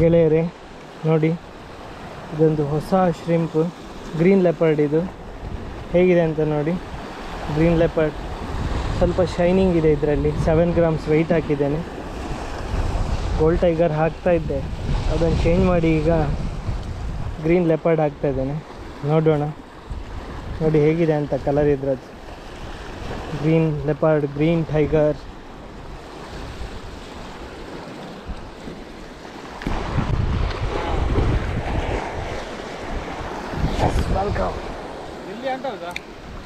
ಗೆಳೆಯರೇ ನೋಡಿ, ಇದೊಂದು ಹೊಸ ಶ್ರಿಂಪ್ ಗ್ರೀನ್ ಲೆಪರ್ಡ್. ಇದು ಹೇಗಿದೆ ಅಂತ ನೋಡಿ. ಗ್ರೀನ್ ಲೆಪರ್ಡ್ ಸ್ವಲ್ಪ ಶೈನಿಂಗ್ ಇದೆ ಇದರಲ್ಲಿ. 7 grams ವೆಯ್ಟ್ ಹಾಕಿದ್ದೇನೆ. ಗೋಲ್ಡ್ ಟೈಗರ್ ಹಾಕ್ತಾ ಇದ್ದೆ, ಅದನ್ನು ಚೇಂಜ್ ಮಾಡಿ ಈಗ ಗ್ರೀನ್ ಲೆಪರ್ಡ್ ಹಾಕ್ತಾ ಇದ್ದೇನೆ. ನೋಡೋಣ ನೋಡಿ ಹೇಗಿದೆ ಅಂತ ಕಲರ್ ಇದ್ರದ್ದು. Green leopard, green tiger.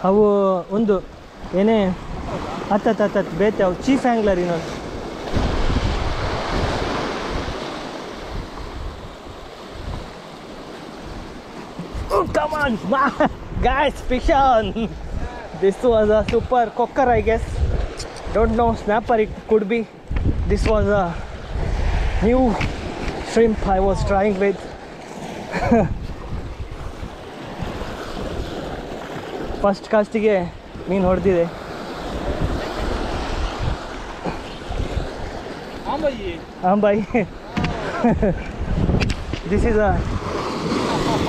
ಅವು ಒಂದು ಏನೇ ಹತ್ತು ಬೇತೆ ಅವು ಚೀಫ್ ಆ್ಯಂಗ್ಲರ್ ಇನ್ನೊಂದು. Oh, come on, guys, fish on. This was a super cocker, I guess. Don't know, snapper it could be. This was a new shrimp I was trying with. First ಕಾಸ್ಟಿಗೆ ಮೀನು ಹೊಡೆದಿದೆ. ಬಾಯ್ this is a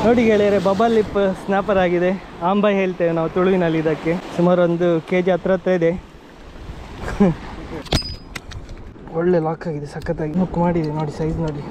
ನೋಡಿ ಗೆಳೆಯರೆ, bubble lip snapper ಆಗಿದೆ. ಆಂಬಾಯಿ ಹೇಳ್ತೇವೆ ನಾವು ತುಳುವಿನಲ್ಲಿ ಇದಕ್ಕೆ. ಸುಮಾರು 1 kg ಹತ್ರ ಇದೆ. ಒಳ್ಳೆ ಲಾಕ್ ಆಗಿದೆ, ಸಖತ್ತಾಗಿ ಮುಕ್ ಮಾಡಿದೆ ನೋಡಿ, ಸೈಜ್ ನೋಡಿ.